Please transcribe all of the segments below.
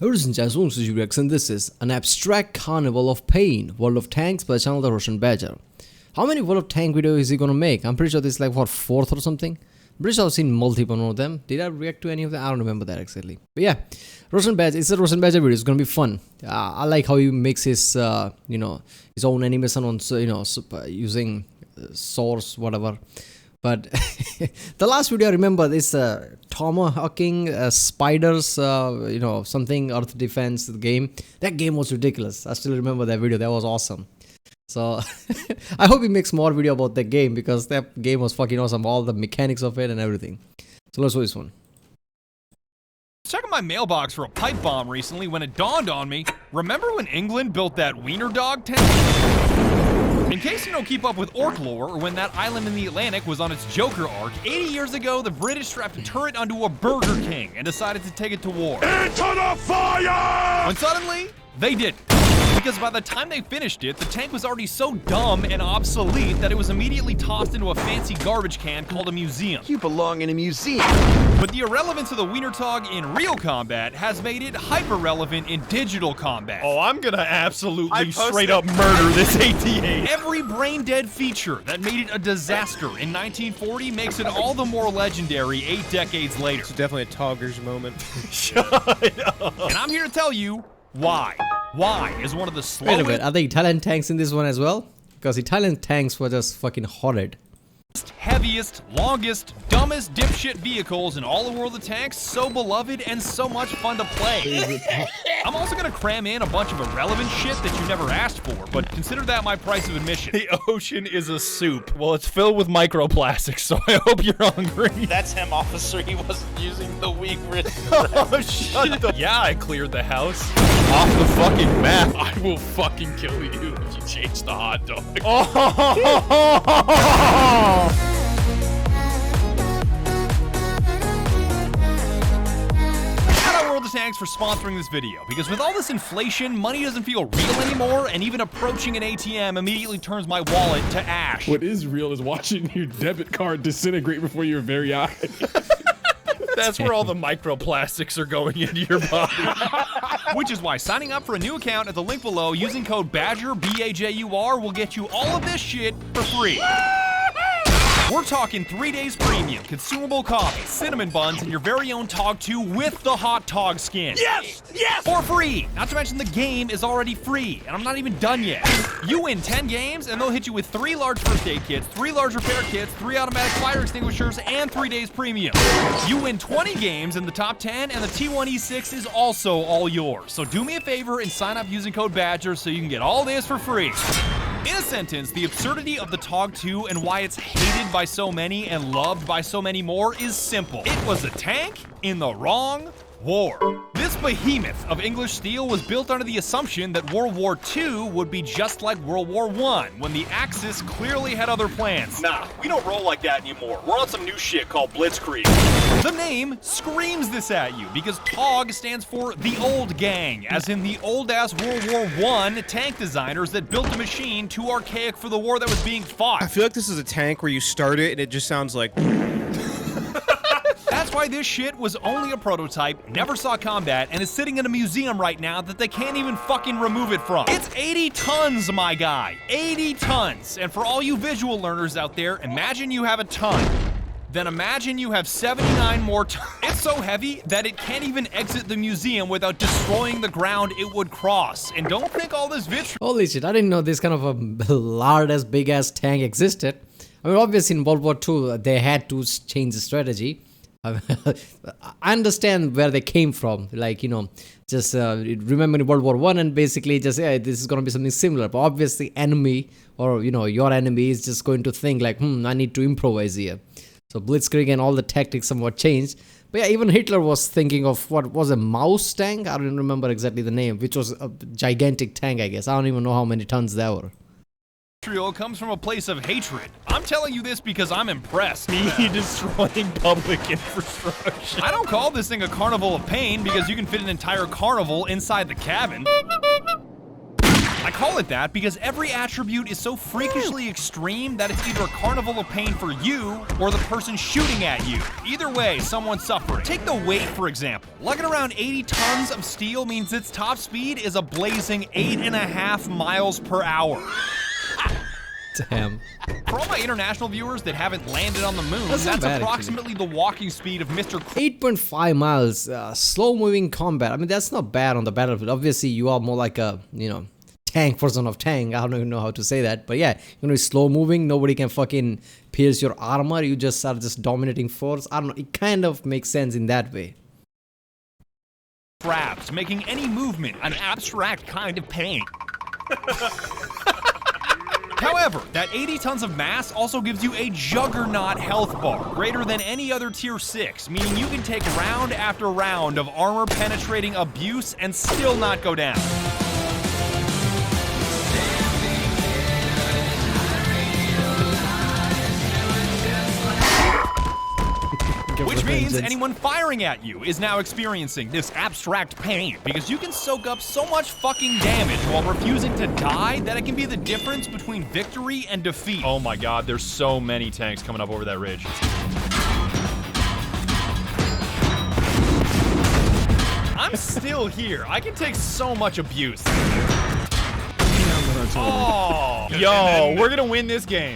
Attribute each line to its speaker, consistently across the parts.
Speaker 1: Ladies and gentlemen, this is Rex and this is an abstract carnival of pain, World of Tanks by the channel The Russian Badger. How many World of Tank videos is he gonna make? I'm pretty sure this is like what, fourth or something? I'm pretty sure I've seen multiple of them. Did I react to any of them? I don't remember that exactly. But yeah, Russian Badger, it's a Russian Badger video. It's gonna be fun. I like how he makes his, his own animation on, using source, whatever. But the last video I remember is tomahawking spiders, something Earth Defense game. That game was ridiculous. I still remember that video. That was awesome. So I hope he makes more video about that game because that game was fucking awesome. All the mechanics of it and everything. So let's do this one.
Speaker 2: Checking my mailbox for a pipe bomb recently when it dawned on me. Remember when England built that wiener dog tank? In case you don't keep up with orc lore, or when that island in the Atlantic was on its Joker arc, 80 years ago, the British strapped a turret onto a Burger King and decided to take it to war.
Speaker 3: Into the fire!
Speaker 2: When suddenly, they didn't. Because by the time they finished it, the tank was already so dumb and obsolete that it was immediately tossed into a fancy garbage can called a museum.
Speaker 3: You belong in a museum.
Speaker 2: But the irrelevance of the wiener dog in real combat has made it hyper-relevant in digital combat.
Speaker 4: Oh, I'm gonna absolutely straight up murder this AT-8.
Speaker 2: Every brain-dead feature that made it a disaster in 1940 makes it all the more legendary 8 decades later.
Speaker 4: It's definitely a Toggers moment.
Speaker 2: Shut up. And I'm here to tell you why. Why is one of the slowest...
Speaker 1: Wait a minute, are the Italian tanks in this one as well? Because Italian tanks were just fucking horrid.
Speaker 2: Heaviest, longest, dumbest dipshit vehicles in all the world of tanks, so beloved and so much fun to play. I'm also gonna cram in a bunch of irrelevant shit that you never asked for, but consider that my price of admission.
Speaker 4: The ocean is a soup. Well, it's filled with microplastics, so I hope you're hungry.
Speaker 5: That's him, officer. He wasn't using the weak wrist.
Speaker 4: Oh, shut the... Yeah, I cleared the house. Off the fucking map. I will fucking kill you if you change the hot dog. Oh!
Speaker 2: World of Tanks for sponsoring this video, because with all this inflation, money doesn't feel real anymore, and even approaching an ATM immediately turns my wallet to ash.
Speaker 6: What is real is watching your debit card disintegrate before your very eyes.
Speaker 4: That's where all the microplastics are going into your body.
Speaker 2: Which is why signing up for a new account at the link below using code BADGER, B-A-J-U-R, will get you all of this shit for free. We're talking 3 days premium, consumable coffee, cinnamon buns, and your very own Tog 2 with the hot Tog skin.
Speaker 3: Yes! Yes!
Speaker 2: For free! Not to mention the game is already free, and I'm not even done yet. You win 10 games, and they'll hit you with 3 large first aid kits, 3 large repair kits, 3 automatic fire extinguishers, and 3 days premium. You win 20 games in the top 10, and the T1E6 is also all yours. So do me a favor and sign up using code BADGER so you can get all this for free. In a sentence, the absurdity of the Tog 2 and why it's hated by so many and loved by so many more is simple. It was a tank in the wrong war. This behemoth of English steel was built under the assumption that World War II would be just like World War I, when the Axis clearly had other plans.
Speaker 5: Nah, we don't roll like that anymore. We're on some new shit called Blitzkrieg.
Speaker 2: The name screams this at you, because TOG stands for the old gang, as in the old-ass World War I tank designers that built a machine too archaic for the war that was being fought.
Speaker 4: I feel like this is a tank where you start it and it just sounds like...
Speaker 2: That's why this shit was only a prototype, never saw combat, and is sitting in a museum right now that they can't even fucking remove it from. It's 80 tons, my guy. 80 tons. And for all you visual learners out there, imagine you have a ton. Then imagine you have 79 more tons. It's so heavy that it can't even exit the museum without destroying the ground it would cross. And don't think all this vitriol.
Speaker 1: Holy shit, I didn't know this kind of a large-ass, big-ass tank existed. I mean, obviously in World War II, they had to change the strategy. I understand where they came from, like, just remembering World War I and basically just, yeah, this is going to be something similar. But obviously enemy or, your enemy is just going to think like, I need to improvise here. So Blitzkrieg and all the tactics somewhat changed. But yeah, even Hitler was thinking of what was a mouse tank? I don't remember exactly the name, which was a gigantic tank, I guess. I don't even know how many tons there were.
Speaker 2: Comes from a place of hatred. I'm telling you this because I'm impressed.
Speaker 4: Me destroying public infrastructure.
Speaker 2: I don't call this thing a carnival of pain because you can fit an entire carnival inside the cabin. I I call it that because every attribute is so freakishly extreme that it's either a carnival of pain for you or the person shooting at you. Either way, someone's suffering. Take the weight, for example. Lugging around 80 tons of steel means its top speed is a blazing 8.5 miles per hour.
Speaker 1: Damn.
Speaker 2: For all my international viewers that haven't landed on the moon,
Speaker 1: That's not
Speaker 2: that's
Speaker 1: bad,
Speaker 2: approximately the walking speed of Mr.
Speaker 1: 8.5 miles, slow-moving combat. I mean, that's not bad on the battlefield. Obviously, you are more like a, tank version of tank. I don't even know how to say that. But yeah, slow-moving. Nobody can fucking pierce your armor. You just are just dominating force. I don't know. It kind of makes sense in that way.
Speaker 2: Crabs, making any movement an abstract kind of pain. However, that 80 tons of mass also gives you a juggernaut health bar, greater than any other tier 6, meaning you can take round after round of armor-penetrating abuse and still not go down. Which means anyone firing at you is now experiencing this abstract pain, because you can soak up so much fucking damage while refusing to die that it can be the difference between victory and defeat.
Speaker 4: Oh my god, there's so many tanks coming up over that ridge.
Speaker 2: I'm still here. I can take so much abuse. Oh,
Speaker 4: Yo, we're gonna win this game.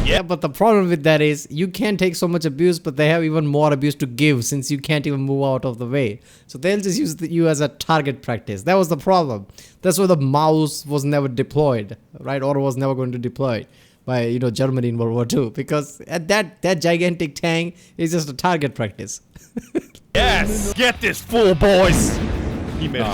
Speaker 1: Yeah, but the problem with that is you can't take so much abuse, but they have even more abuse to give since you can't even move out of the way. So they'll just use you as a target practice. That was the problem. That's why the mouse was never deployed, right? Or was never going to deploy by Germany in World War II, because at that gigantic tank is just a target practice.
Speaker 2: yes. Get this fool, boys.
Speaker 4: He missed.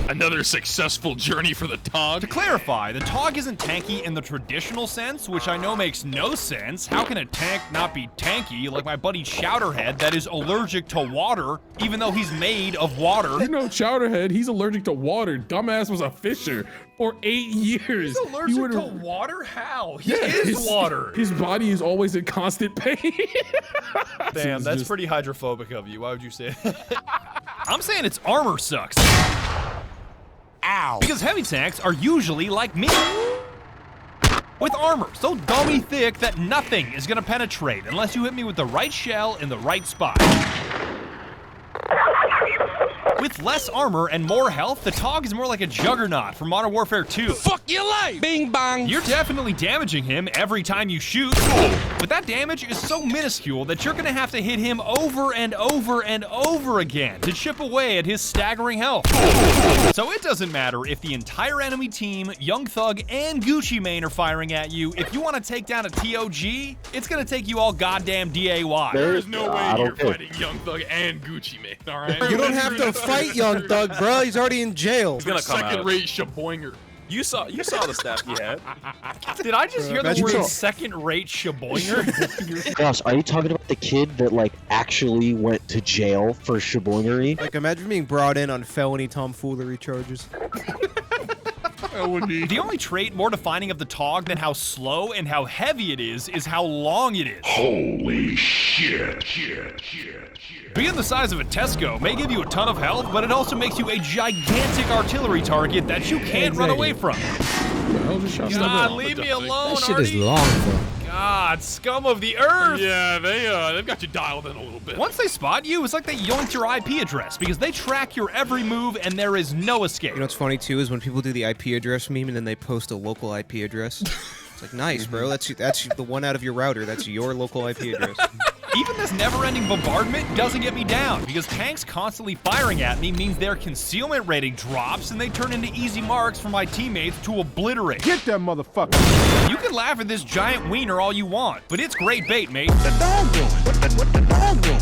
Speaker 4: Another successful journey for the Tog.
Speaker 2: To clarify, the Tog isn't tanky in the traditional sense, which I know makes no sense. How can a tank not be tanky like my buddy Chowderhead that is allergic to water, even though he's made of water?
Speaker 6: Chowderhead, he's allergic to water. Dumbass was a fisher for 8 years.
Speaker 2: He's allergic to water? How? He is water.
Speaker 6: His body is always in constant pain.
Speaker 4: Damn, that's pretty hydrophobic of you. Why would you say that?
Speaker 2: I'm saying its armor sucks. Ow. Because heavy tanks are usually like me, with armor so dummy thick that nothing is gonna penetrate unless you hit me with the right shell in the right spot. With less armor and more health, the Tog is more like a juggernaut from Modern Warfare 2.
Speaker 3: Fuck your life! Bing bong!
Speaker 2: You're definitely damaging him every time you shoot, but that damage is so minuscule that you're gonna have to hit him over and over and over again to chip away at his staggering health. So it doesn't matter if the entire enemy team, Young Thug, and Gucci Mane are firing at you. If you want to take down a TOG, it's gonna take you all goddamn DAY.
Speaker 4: There's no way you're fighting Young Thug and Gucci Mane, alright?
Speaker 7: You don't have to fight Young Thug, bro. He's already in jail.
Speaker 4: He's gonna come second-rate Shaboinger. You saw the stats he had.
Speaker 2: Did I just hear the word second-rate Shaboinger?
Speaker 8: Gosh, are you talking about the kid that actually went to jail for shaboingery?
Speaker 7: Imagine being brought in on felony tomfoolery charges.
Speaker 2: The only trait more defining of the Tog than how slow and how heavy it is how long it is.
Speaker 3: Holy shit.
Speaker 2: Being the size of a Tesco may give you a ton of health, but it also makes you a gigantic artillery target that you can't run away from. God, leave me alone,
Speaker 1: That shit
Speaker 2: Artie.
Speaker 1: is long, bro.
Speaker 2: God, scum of the earth!
Speaker 4: Yeah, they've got you dialed in a little bit.
Speaker 2: Once they spot you, it's like they yoinked your IP address because they track your every move and there is no escape.
Speaker 7: You know what's funny too is when people do the IP address meme and then they post a local IP address. It's like, nice, bro. That's the one out of your router. That's your local IP address.
Speaker 2: Even this never-ending bombardment doesn't get me down, because tanks constantly firing at me means their concealment rating drops and they turn into easy marks for my teammates to obliterate.
Speaker 3: Get that motherfucker!
Speaker 2: You can laugh at this giant wiener all you want, but it's great bait, mate.
Speaker 3: The dog doing? What the dog doing?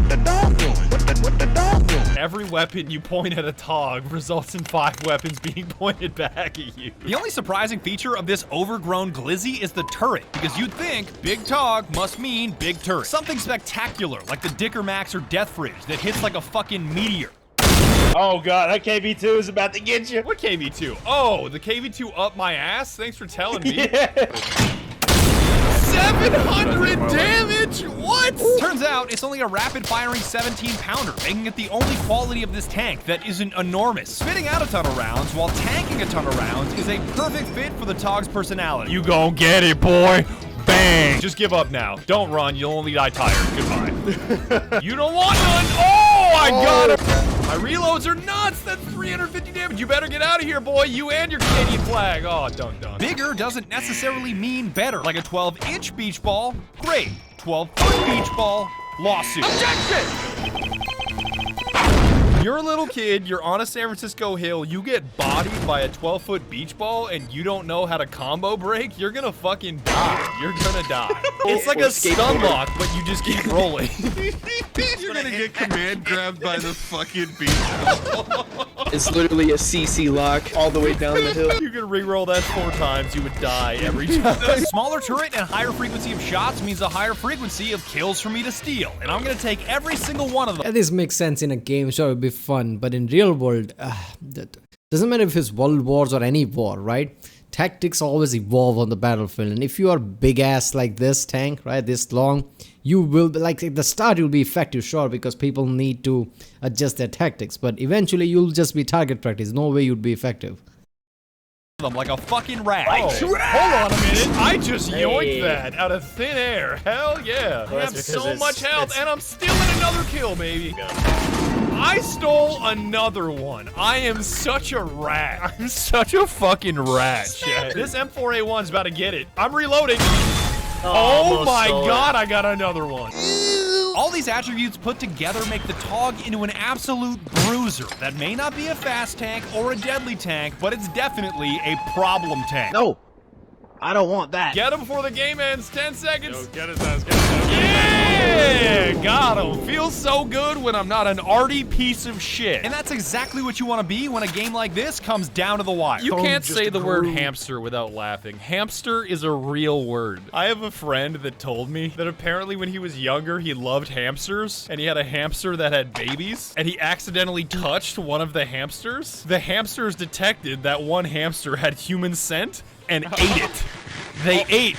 Speaker 3: The dog doing? What the dog doing?
Speaker 2: Every weapon you point at a Tog results in 5 weapons being pointed back at you. The only surprising feature of this overgrown glizzy is the turret, because you'd think big Tog must mean big turret. Something spectacular, like the Dicker Max or Death Fridge that hits like a fucking meteor.
Speaker 5: Oh god, that KV2 is about to get you.
Speaker 2: What KV2? Oh, the KV2 up my ass? Thanks for telling me.
Speaker 4: 700 damage? What?
Speaker 2: Turns out it's only a rapid-firing 17-pounder, making it the only quality of this tank that isn't enormous. Spitting out a ton of rounds while tanking a ton of rounds is a perfect fit for the TOG's personality.
Speaker 4: You gon' get it, boy. Bang! Just give up now. Don't run. You'll only die tired. Goodbye. You don't want none. Oh, I got him. My reloads are nuts. That's 350 damage. You better get out of here, boy. You and your Canadian flag. Oh, done.
Speaker 2: Bigger doesn't necessarily mean better. Like a 12-inch beach ball, great. 12-foot beach ball, lawsuit.
Speaker 4: Objection! You're a little kid, you're on a San Francisco hill, you get bodied by a 12-foot beach ball, and you don't know how to combo break, you're gonna fucking die. You're gonna die. It's like a stun lock, but you just keep rolling.
Speaker 6: You're gonna get command grabbed by the fucking beach.
Speaker 9: It's literally a CC lock all the way down the hill.
Speaker 4: You could re-roll that 4 times, you would die every time.
Speaker 2: A smaller turret and higher frequency of shots means a higher frequency of kills for me to steal, and I'm gonna take every single one of them.
Speaker 1: Yeah, this makes sense in a game, sure, it would be fun, but in real world, that doesn't matter if it's world wars or any war, right? Tactics always evolve on the battlefield, and if you are big ass like this tank, right, this long, you will be, like, at the start you'll be effective, sure, because people need to adjust their tactics, but eventually you'll just be target practice. No way you'd be effective.
Speaker 2: Them like a fucking rat.
Speaker 4: Oh, hold on a minute. I just yoinked that out of thin air. Hell yeah. I have so much health, and I'm stealing another kill, baby. I stole another one. I am such a rat. I'm such a fucking rat, Chad. This M4A1's about to get it. I'm reloading. Oh my god, I got another one.
Speaker 2: All these attributes put together make the TOG into an absolute bruiser that may not be a fast tank or a deadly tank, but it's definitely a problem tank.
Speaker 8: No, I don't want that.
Speaker 4: Get him before the game ends. 10 seconds.
Speaker 6: Yo, get his ass, get his ass.
Speaker 4: Yeah, got him. Feels so good when I'm not an arty piece of shit.
Speaker 2: And that's exactly what you want to be when a game like this comes down to the wire.
Speaker 4: You can't say the word hamster without laughing. Hamster is a real word. I have a friend that told me that apparently when he was younger, he loved hamsters, and he had a hamster that had babies, and he accidentally touched one of the hamsters. The hamsters detected that one hamster had human scent and ate it. They ate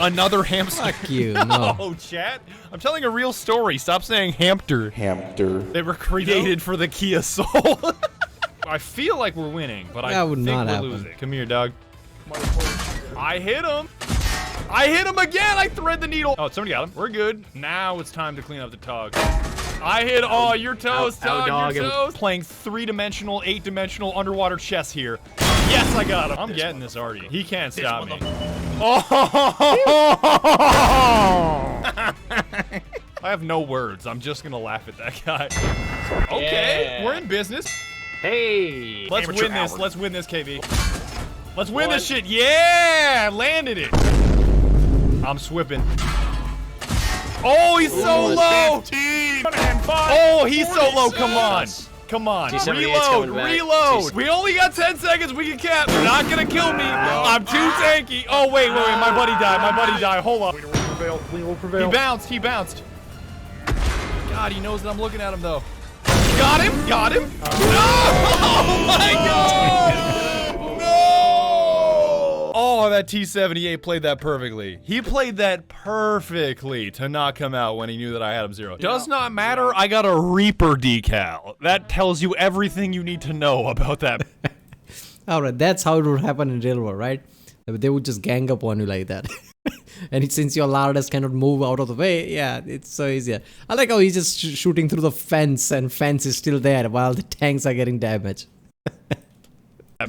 Speaker 4: another hamster.
Speaker 1: Fuck you, no.
Speaker 4: No, chat. I'm telling a real story. Stop saying hamster.
Speaker 8: Hamster.
Speaker 4: They were created for the Kia Soul. I feel like we're winning, but I
Speaker 1: would
Speaker 4: think
Speaker 1: not
Speaker 4: we're
Speaker 1: happen.
Speaker 4: losing. Come here, dog. I hit him. I hit him again. I thread the needle. Oh, somebody got him. We're good. Now it's time to clean up the TOG. I hit all your toes, TOG, your toes. Playing 3-dimensional, 8-dimensional underwater chess here. Yes, I got him. I'm getting this already. He can't stop me. Oh! I have no words. I'm just gonna laugh at that guy. Okay, we're in business.
Speaker 9: Hey.
Speaker 4: Let's win this. Let's win this, KB. Let's win this shit. Yeah! Landed it. I'm swipping. Oh, he's so low.
Speaker 6: 15.
Speaker 4: Oh, he's so low. Come on. Come on. Reload. Reload. We only got 10 seconds. We can cap. They're not going to kill me. I'm too tanky. Oh, wait. My buddy died. My buddy died. Hold up.
Speaker 6: We will prevail.
Speaker 4: He bounced. He bounced. God, he knows that I'm looking at him, though. Got him. Got him. No! Oh, my God. No! Oh, that T-78 played that perfectly. He played that perfectly to not come out when he knew that I had him 0. Does not matter. I got a Reaper decal. That tells you everything you need to know about that.
Speaker 1: Alright, that's how it would happen in real world, right? They would just gang up on you like that. And since your Lourdes cannot move out of the way, yeah, it's so easy. I like how he's just shooting through the fence, and fence is still there while the tanks are getting damaged.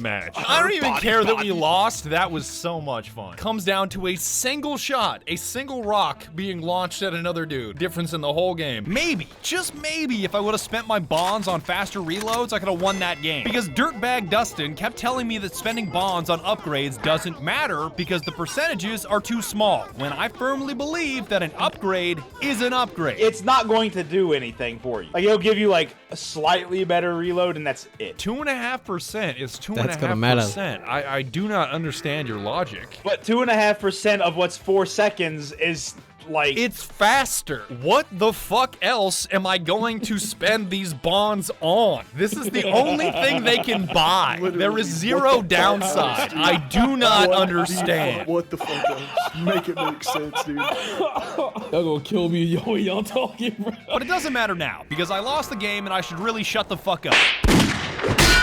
Speaker 4: Match. I don't even care that we lost. That was so much fun. Comes down to a single shot, a single rock being launched at another dude. Difference in the whole game.
Speaker 2: Maybe, just maybe, if I would have spent my bonds on faster reloads, I could have won that game. Because Dirtbag Dustin kept telling me that spending bonds on upgrades doesn't matter because the percentages are too small, when I firmly believe that an upgrade is an upgrade.
Speaker 10: It's not going to do anything for you. Like, it'll give you, like, a slightly better reload, and that's it.
Speaker 4: 2.5% is 2.5%.
Speaker 1: That's gonna matter.
Speaker 4: I do not understand your logic.
Speaker 10: But 2.5% of what's 4 seconds is like
Speaker 2: It's faster. What the fuck else am I going to spend these bonds on? This is the only thing they can buy. There is zero downside. I do not understand.
Speaker 11: What the fuck else? Make it make sense, dude.
Speaker 12: Y'all gonna kill me, yo, when y'all talking, bro.
Speaker 2: But it doesn't matter now, because I lost the game and I should really shut the fuck up.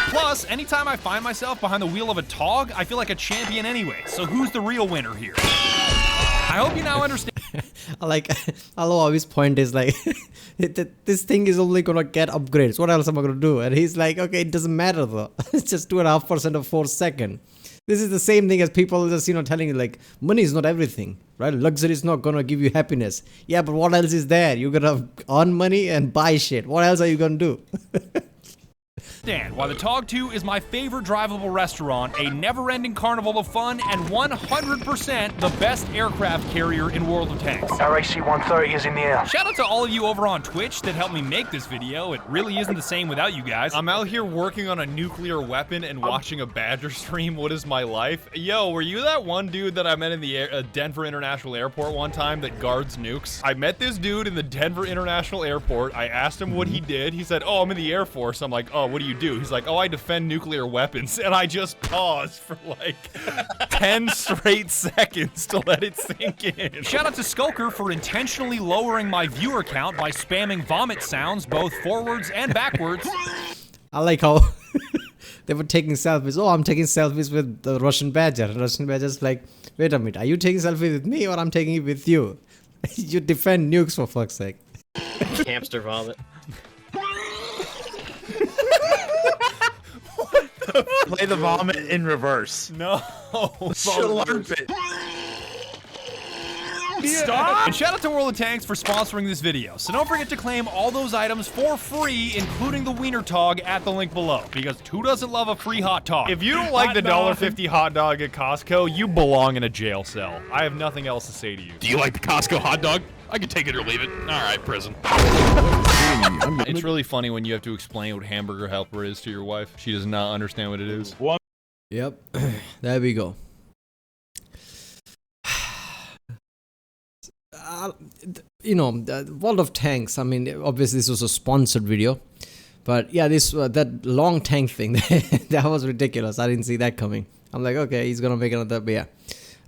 Speaker 2: Plus, anytime I find myself behind the wheel of a Tog, I feel like a champion anyway, so who's the real winner here? I hope you now understand.
Speaker 1: I love how his point is like, this thing is only gonna get upgrades. What else am I gonna do? And he's like, okay, it doesn't matter though. It's just 2.5% of 4 seconds. This is the same thing as people just, telling you like, money is not everything, right? Luxury is not gonna give you happiness. Yeah, but what else is there? You're gonna earn money and buy shit. What else are you gonna do?
Speaker 2: Why the Tog 2 is my favorite drivable restaurant, a never-ending carnival of fun, and 100% the best aircraft carrier in World of Tanks.
Speaker 3: RAC-130 is in the air.
Speaker 2: Shout out to all of you over on Twitch that helped me make this video. It really isn't the same without you guys.
Speaker 4: I'm out here working on a nuclear weapon and watching a Badger stream. What is my life? Yo, were you that one dude that I met in the Denver International Airport one time that guards nukes? I met this dude in the Denver International Airport. I asked him what he did. He said, oh, I'm in the Air Force. I'm like, oh, what do you do? He's like, oh, I defend nuclear weapons. And I just paused for like 10 straight seconds to let it sink in.
Speaker 2: Shout out to Skulker for intentionally lowering my viewer count by spamming vomit sounds both forwards and backwards.
Speaker 1: I like how they were taking selfies. Oh, I'm taking selfies with the Russian Badger. The Russian Badger's like, wait a minute, are you taking selfie with me or I'm taking it with you? You defend nukes for fuck's sake.
Speaker 9: Hamster vomit.
Speaker 10: play the vomit in reverse.
Speaker 2: No.
Speaker 10: Slurp it.
Speaker 2: Stop! And shout out to World of Tanks for sponsoring this video. So don't forget to claim all those items for free, including the Wiener Tog at the link below. Because who doesn't love a free hot tog?
Speaker 4: If you don't like the $1.50 hot dog at Costco, you belong in a jail cell. I have nothing else to say to you.
Speaker 5: Do you like the Costco hot dog? I can take it or leave it. All right, prison.
Speaker 4: It's really funny when you have to explain what hamburger helper is to your wife. She does not understand what it is.
Speaker 1: Yep. There we go. World of Tanks, I mean, obviously this was a sponsored video, but yeah, this that long tank thing, that was ridiculous. I didn't see that coming. I'm like, okay, he's gonna make another, but yeah.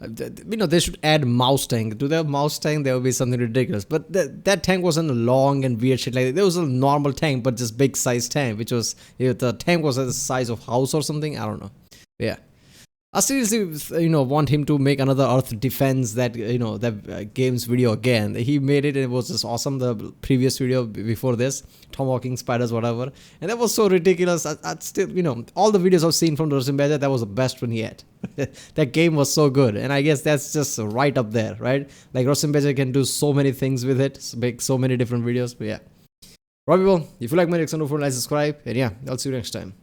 Speaker 1: They should add mouse tank. Do they have mouse tank? There would be something ridiculous. But that tank wasn't long and weird shit like that. There was a normal tank, but just big size tank, which was, the tank was the size of house or something. I don't know. Yeah. I seriously, want him to make another Earth Defense that games video again. He made it and it was just awesome. The previous video before this, tomahawking spiders, whatever, and that was so ridiculous. I still, all the videos I've seen from the TheRussianbadger, that was the best one he had. That game was so good, and I guess that's just right up there, right? Like TheRussianbadger can do so many things with it, make so many different videos. But yeah, right, people, if you like my reaction, don't forget to like, subscribe, and yeah, I'll see you next time.